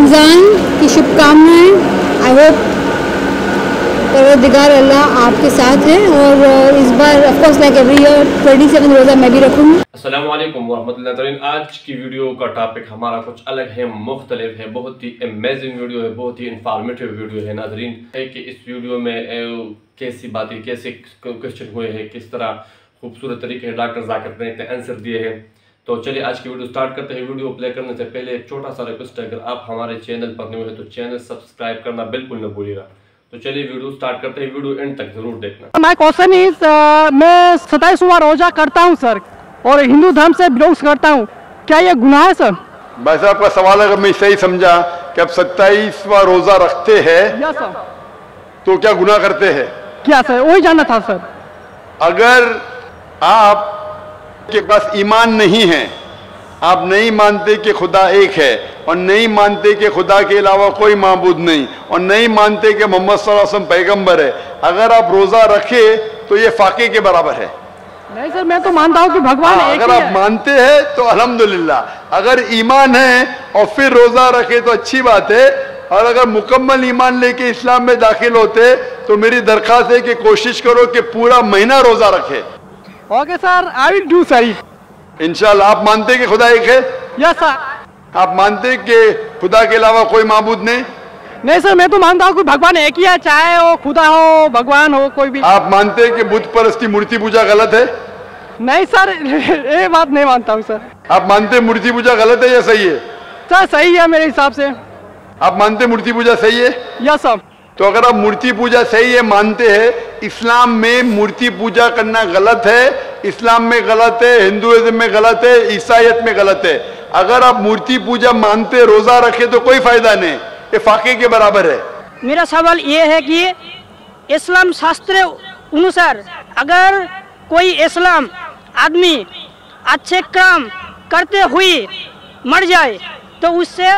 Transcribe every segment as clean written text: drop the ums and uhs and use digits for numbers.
अस्सलाम वालेकुम वरहमतुल्लाहि। आज की वीडियो का टॉपिक हमारा कुछ अलग है, मुख्तलिफ है, बहुत ही अमेजिंग वीडियो है, बहुत ही इंफॉर्मेटिव वीडियो है नाज़रीन। है कि इस वीडियो में कैसी बातें, कैसे क्वेश्चन हुए हैं, किस तरह खूबसूरत तरीके से डॉक्टर जाकिर ने इतने आंसर दिए हैं। तो चलिए आज की वीडियो स्टार्ट करते हैं। वीडियो प्ले करने से पहले एक छोटा सा रिक्वेस्ट है, अगर आप हमारे चैनल पर नए हैं तो चैनल सब्सक्राइब करना बिल्कुल न भूलिएगा। तो चलिए वीडियो स्टार्ट करते हैं, वीडियो एंड तक जरूर देखना। माय क्वेश्चन इज, मैं 27वां रोजा करता हूं सर और हिंदू धर्म से बिलोंग्स करता हूं, क्या ये गुनाह है सर? भाई साहब का सवाल अगर मैं सही समझा कि आप 27वां रोजा रखते हैं या सर, तो क्या गुनाह करते हैं? क्या सर, वही जानना था सर। अगर आप के पास ईमान नहीं है, आप नहीं मानते कि खुदा एक है और नहीं मानते कि खुदा के अलावा कोई माबूद नहीं और नहीं मानते कि मोहम्मद सल्लल्लाहु अलैहि वसल्लम पैगंबर है, अगर आप रोजा रखे तो ये फाके के बराबर है। नहीं सर, मैं तो मानता हूँ कि भगवान एक अगर ही आप है। मानते हैं तो अल्हम्दुलिल्लाह, अगर ईमान है और फिर रोजा रखे तो अच्छी बात है, और अगर मुकम्मल ईमान लेके इस्लाम में दाखिल होते तो मेरी दरख्वास्त है कि कोशिश करो कि पूरा महीना रोजा रखे। Okay sir, I will do sir it इंशाल्लाह। आप मानते हैं कि खुदा एक है? Yes sir. आप मानते हैं कि खुदा के अलावा कोई माबूद नहीं? नहीं सर, मैं तो मानता हूँ कि भगवान एक ही है, चाहे वो खुदा हो, भगवान हो, कोई भी। आप मानते हैं कि बुत परस्ती, मूर्ति पूजा गलत है? नहीं सर, ये बात नहीं मानता हूँ सर। आप मानते हैं मूर्ति पूजा गलत है या सही है? सर सही है मेरे हिसाब से। आप मानते हैं मूर्ति पूजा सही है? Yes sir. तो अगर आप मूर्ति पूजा सही है मानते हैं, इस्लाम में मूर्ति पूजा करना गलत है, इस्लाम में गलत है, हिंदुइज्म में गलत है, ईसाईयत में गलत है। अगर आप मूर्ति पूजा मानते, रोजा रखे तो कोई फायदा नहीं, ये फाके के बराबर है। मेरा सवाल ये है कि इस्लाम शास्त्र अनुसार अगर कोई इस्लाम आदमी अच्छे काम करते हुए मर जाए तो उससे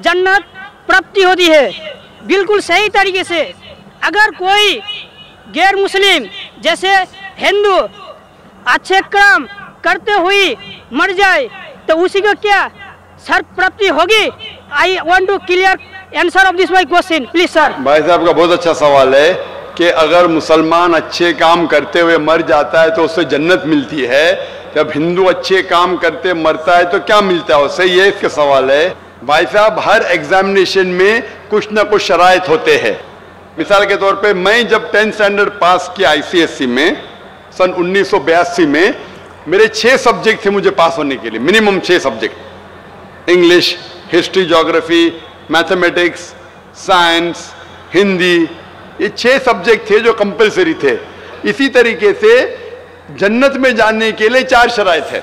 जन्नत प्राप्ति होती है, बिल्कुल सही तरीके से। अगर कोई गैर मुस्लिम जैसे हिंदू अच्छे काम करते हुए मर जाए तो उसी को क्या सर्व प्राप्ति होगी? I want to clear answer of this my question please sir. भाई साहब का बहुत अच्छा सवाल है कि अगर मुसलमान अच्छे काम करते हुए मर जाता है तो उससे जन्नत मिलती है, जब हिंदू अच्छे काम करते मरता है तो क्या मिलता है उससे, ये इसका सवाल है। भाई साहब, हर एग्जामिनेशन में कुछ ना कुछ शराइत होते हैं। मिसाल के तौर पे मैं जब 10th स्टैंडर्ड पास किया ICSE में सन 1982 में, मेरे 6 सब्जेक्ट थे मुझे पास होने के लिए, minimum 6 subject, English, history, geography, mathematics, science, Hindi, ये 6 सब्जेक्ट थे जो कंपलसरी थे। इसी तरीके से जन्नत में जाने के लिए 4 शराइत है।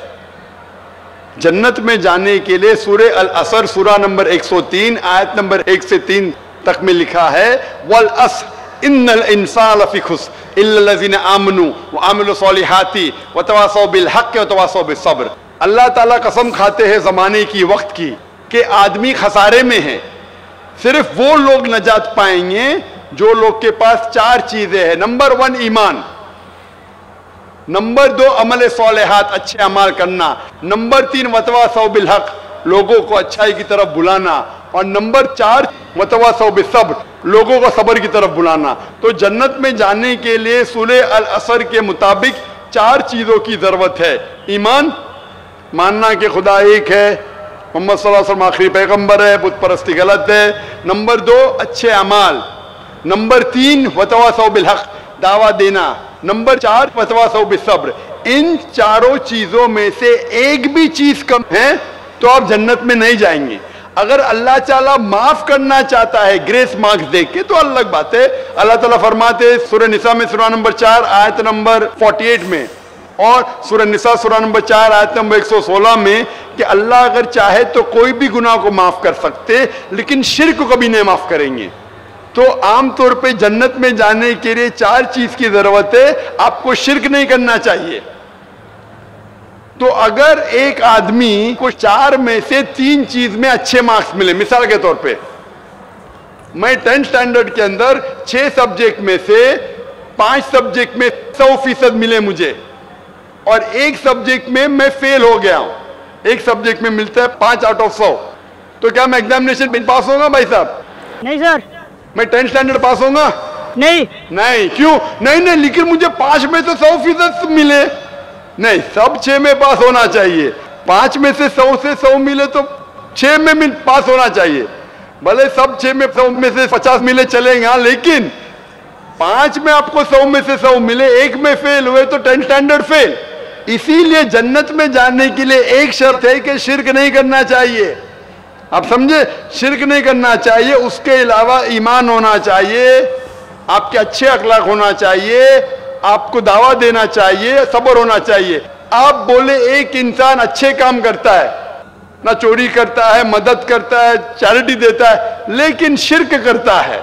जन्नत में जाने के लिए सूरह अल असर सूरा नंबर 103 आयत नंबर 1 से 3 तक में लिखा है, वल अस्र इन्नल इंसान लफी खुस्र इल्ला लज़ीना आमनू व आमिलु सॉलिहाती व तवासौ बिल हक़ व तवासौ बिस सब्र। अल्लाह ताला कसम खाते हैं ज़माने की, वक्त की, कि आदमी खसारे में है। सिर्फ वो लोग नजात पाएंगे जो लोग के पास 4 चीजें हैं। नंबर 1 ईमान, नंबर 2 अमल सॉलिहात, अच्छे अमाल करना, नंबर 3 वतवासौ बिल हक़, लोगों को अच्छाई की तरफ बुलाना, और नंबर 4 वतवासौ बिस सब्र, लोगों को सब्र की तरफ बुलाना। तो जन्नत में जाने के लिए सूरह अल असर के मुताबिक 4 चीजों की जरूरत है। ईमान, मानना कि खुदा एक है, मोहम्मद सल्लल्लाहु अलैहि वसल्लम आखिरी पैगंबर है, बुत परस्ती गलत है। नंबर 2 अच्छे अमाल, नंबर 3 वतवासौ बिल हक़, दावा देना, नंबर 4 वतवासौ बिस सब्र। इन चारों चीजों में से एक भी चीज कम है तो आप जन्नत में नहीं जाएंगे। अगर अल्लाह ताला माफ करना चाहता है ग्रेस मार्क्स देख के तो अलग बात है। अल्लाह ताला फरमाते सूरह निसा में सूरा नंबर 4 आयत नंबर 48 में और सूरह निसा सूरा नंबर 4 आयत नंबर 116 में कि अल्लाह अगर चाहे तो कोई भी गुनाह को माफ कर सकते, लेकिन शिर्क को कभी नहीं माफ करेंगे। तो आमतौर पे जन्नत में जाने के लिए 4 चीज की जरूरत है। आपको शिर्क नहीं करना चाहिए। तो अगर एक आदमी को 4 में से 3 चीज में अच्छे मार्क्स मिले, मिसाल के तौर पे मैं 10th स्टैंडर्ड के अंदर 6 सब्जेक्ट में से 5 सब्जेक्ट में 100% मिले मुझे, और एक सब्जेक्ट में मैं फेल हो गया हूं। एक सब्जेक्ट में मिलता है 5 आउट ऑफ 100, तो क्या मैं एग्जामिनेशन में पास होगा भाई साहब? नहीं सर। मैं 10th स्टैंडर्ड पास होगा? नहीं। नहीं, क्यों नहीं? नहीं, लेकिन मुझे 5 में से 100% मिले। नहीं, सब 6 में पास होना चाहिए। 5 में से 100 से 100 मिले तो 6 में पास होना चाहिए। भले सब 6 में 100 में से 50 मिले चलेगा, लेकिन 5 में आपको 100 में से 100 मिले, 1 में फेल हुए तो 10th स्टैंडर्ड फेल। इसीलिए जन्नत में जाने के लिए एक शर्त है कि शिर्क नहीं करना चाहिए। आप समझे? शिर्क नहीं करना चाहिए, उसके अलावा ईमान होना चाहिए, आपके अच्छे अखलाक होना चाहिए, आपको दावा देना चाहिए, सब्र होना चाहिए। आप बोले एक इंसान अच्छे काम करता है, ना चोरी करता है, मदद करता है, चैरिटी देता है, लेकिन शिर्क करता है,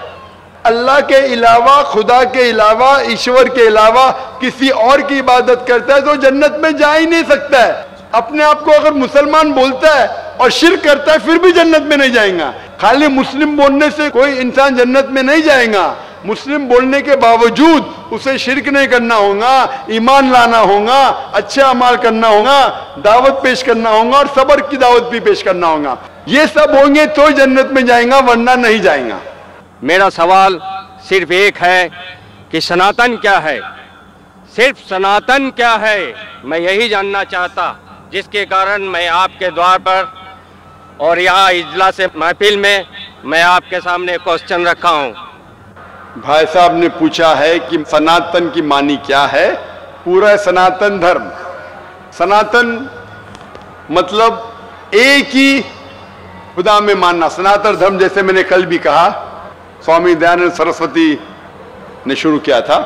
अल्लाह के अलावा, खुदा के अलावा, ईश्वर के अलावा किसी और की इबादत करता है, तो जन्नत में जा ही नहीं सकता है। अपने आप को अगर मुसलमान बोलता है और शिर्क करता है, फिर भी जन्नत में नहीं जाएगा। खाली मुस्लिम बोलने से कोई इंसान जन्नत में नहीं जाएगा। मुस्लिम बोलने के बावजूद उसे शिर्क नहीं करना होगा, ईमान लाना होगा, अच्छे अमाल करना होगा, दावत पेश करना होगा और सब्र की दावत भी पेश करना होगा। ये सब होंगे तो जन्नत में जाएगा, वरना नहीं जाएगा। मेरा सवाल सिर्फ एक है कि सनातन क्या है? सिर्फ सनातन क्या है, मैं यही जानना चाहता, जिसके कारण मैं आपके द्वार पर और यहाँ इजलास महफिल में मैं आपके सामने क्वेश्चन रखा हूँ। भाई साहब ने पूछा है कि सनातन की मानी क्या है? पूरा सनातन धर्म। सनातन मतलब एक ही खुदा में मानना। सनातन धर्म, जैसे मैंने कल भी कहा, स्वामी दयानंद सरस्वती ने शुरू किया था।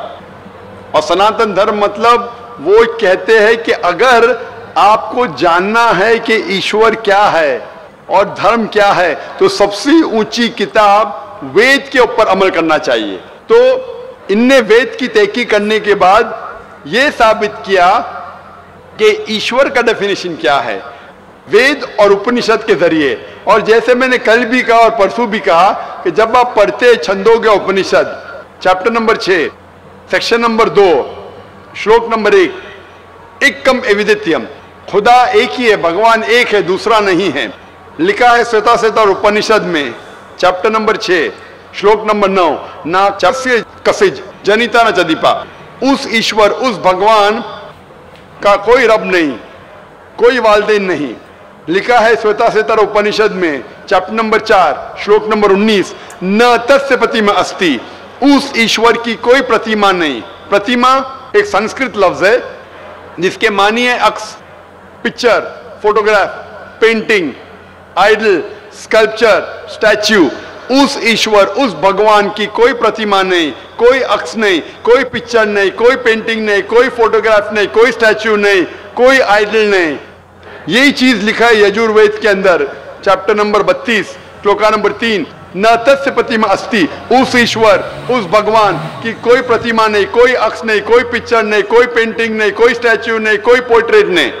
और सनातन धर्म मतलब वो कहते हैं कि अगर आपको जानना है कि ईश्वर क्या है और धर्म क्या है, तो सबसे ऊंची किताब वेद के ऊपर अमल करना चाहिए। तो इनने वेद की तहकीक करने के बाद यह साबित किया कि ईश्वर का डेफिनेशन क्या है, वेद और उपनिषद के जरिए। और जैसे मैंने कल भी कहा और परसों भी कहा कि जब आप पढ़ते छंदोग्य उपनिषद चैप्टर नंबर 6 सेक्शन नंबर 2 श्लोक नंबर 1, एकम एविदित्यम, खुदा एक ही है, भगवान एक है, दूसरा नहीं है, लिखा है श्वेता उपनिषद में चैप्टर नंबर 6 श्लोक नंबर 9, ना चस्य कसिज जनिता न चदीपा। उस ईश्वर, उस भगवान का कोई रब नहीं, कोई वालदेन नहीं। लिखा है श्वेता उपनिषद में चैप्टर नंबर 4 श्लोक नंबर 19, न तस्य प्रतिमा अस्ति, उस ईश्वर की कोई प्रतिमा नहीं। प्रतिमा एक संस्कृत लफ्ज है जिसके मानी है अक्स, picture, photograph, painting, idol, sculpture, statue. उस ईश्वर, उस भगवान की कोई प्रतिमा नहीं, कोई अक्स नहीं, कोई पिक्चर नहीं, कोई पेंटिंग नहीं, कोई फोटोग्राफ नहीं, कोई स्टैच्यू नहीं, कोई आइडल नहीं। यही चीज लिखा है यजुर्वेद के अंदर चैप्टर नंबर 32 श्लोका नंबर 3, न तस्य प्रतिमा अस्ति, उस ईश्वर, उस भगवान की कोई प्रतिमा नहीं, कोई अक्स नहीं, कोई पिक्चर नहीं, कोई पेंटिंग नहीं, कोई स्टैच्यू नहीं, कोई पोर्ट्रेट नहीं।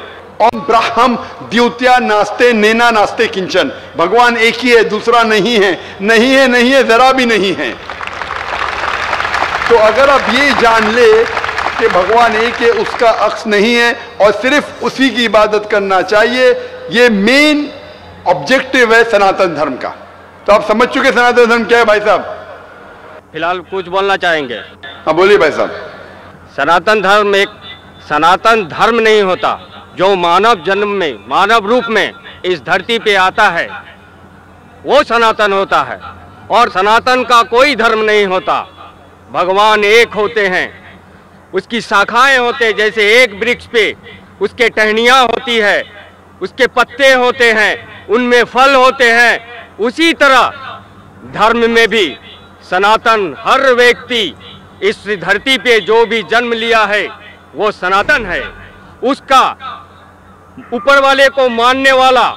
ओम ब्राह्म द्वितीया नास्ते नेना नास्ते किंचन, भगवान एक ही है, दूसरा नहीं है, नहीं है, नहीं है, जरा भी नहीं है। तो अगर आप ये जान ले कि भगवान एक है, उसका अक्स नहीं है और सिर्फ उसी की इबादत करना चाहिए, ये मेन ऑब्जेक्टिव है सनातन धर्म का। तो आप समझ चुके सनातन धर्म क्या है भाई साहब? फिलहाल कुछ बोलना चाहेंगे? हाँ बोलिए भाई साहब। सनातन धर्म एक सनातन धर्म नहीं होता, जो मानव जन्म में, मानव रूप में इस धरती पे आता है, वो सनातन होता है। और सनातन का कोई धर्म नहीं होता। भगवान एक होते हैं, उसकी शाखाएं होते हैं, जैसे एक वृक्ष पे उसके टहनियाँ होती है, उसके पत्ते होते हैं, उनमें फल होते हैं, उसी तरह धर्म में भी सनातन, हर व्यक्ति इस धरती पे जो भी जन्म लिया है वो सनातन है। उसका ऊपर वाले को मानने वाला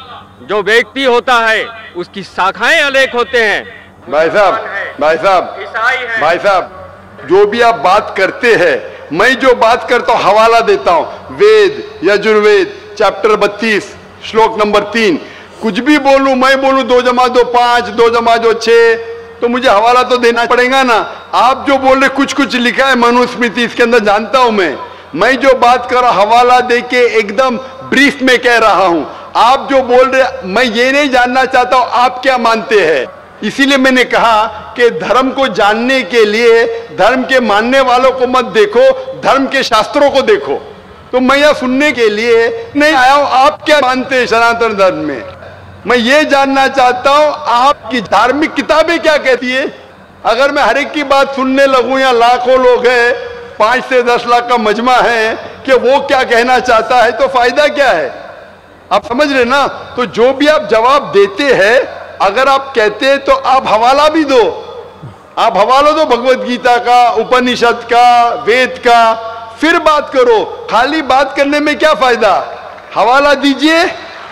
जो व्यक्ति होता है, उसकी शाखाएं अनेक होते हैं। भाई साहब, जो भी आप बात करते हैं, मैं जो बात करता हूँ हवाला देता हूँ, वेद यजुर्वेद चैप्टर 32 श्लोक नंबर 3। कुछ भी बोलूं, मैं बोलूं 2 + 2 5, 2 + 2 6, तो मुझे हवाला तो देना पड़ेगा ना। आप जो बोल रहे कुछ लिखा है मनुस्मृति, इसके अंदर जानता हूं मैं जो बात कर रहा हवाला दे के एकदम ब्रीफ में कह रहा हूं। आप जो बोल रहे, मैं ये नहीं जानना चाहता हूं आप क्या मानते हैं। इसीलिए मैंने कहा कि धर्म को जानने के लिए धर्म के मानने वालों को मत देखो, धर्म के शास्त्रों को देखो। तो मैं यह सुनने के लिए नहीं आया हूं आप क्या मानते हैं सनातन धर्म में। मैं ये जानना चाहता हूं आपकी धार्मिक किताबें क्या कहती है। अगर मैं हर एक की बात सुनने लगूं, या लाखों लोग हैं, 5 से 10 लाख का मजमा है, कि वो क्या कहना चाहता है, तो फायदा क्या है। आप समझ रहे ना। तो जो भी आप जवाब देते हैं, अगर आप कहते हैं तो आप हवाला भी दो। आप हवाला दो भगवत गीता का, उपनिषद का, वेद का, फिर बात करो। खाली बात करने में क्या फायदा। हवाला दीजिए,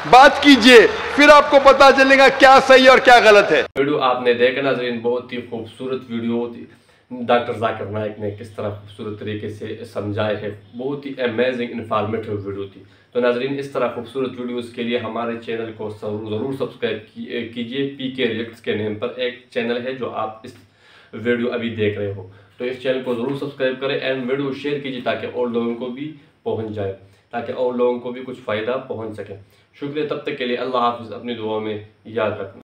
बात कीजिए, फिर आपको पता चलेगा क्या सही और क्या गलत है। वीडियो आपने देखा नाज़रीन, बहुत ही खूबसूरत वीडियो थी। डॉक्टर जाकिर नाइक ने किस तरह खूबसूरत तरीके से समझाए है, बहुत ही अमेजिंग इन्फॉर्मेटिव वीडियो थी। तो नाज़रीन, इस तरह खूबसूरत वीडियोस के लिए हमारे चैनल को ज़रूर सब्सक्राइब कीजिए। पीके रिएक्ट्स के नेम पर एक चैनल है जो आप इस वीडियो अभी देख रहे हो, तो इस चैनल को ज़रूर सब्सक्राइब करें एंड वीडियो शेयर कीजिए ताकि और लोगों को भी पहुंच जाए, ताकि और लोगों को भी कुछ फ़ायदा पहुंच सके। शुक्रिया, तब तक के लिए अल्लाह हाफ़िज़। अपनी दुआ में याद रखना।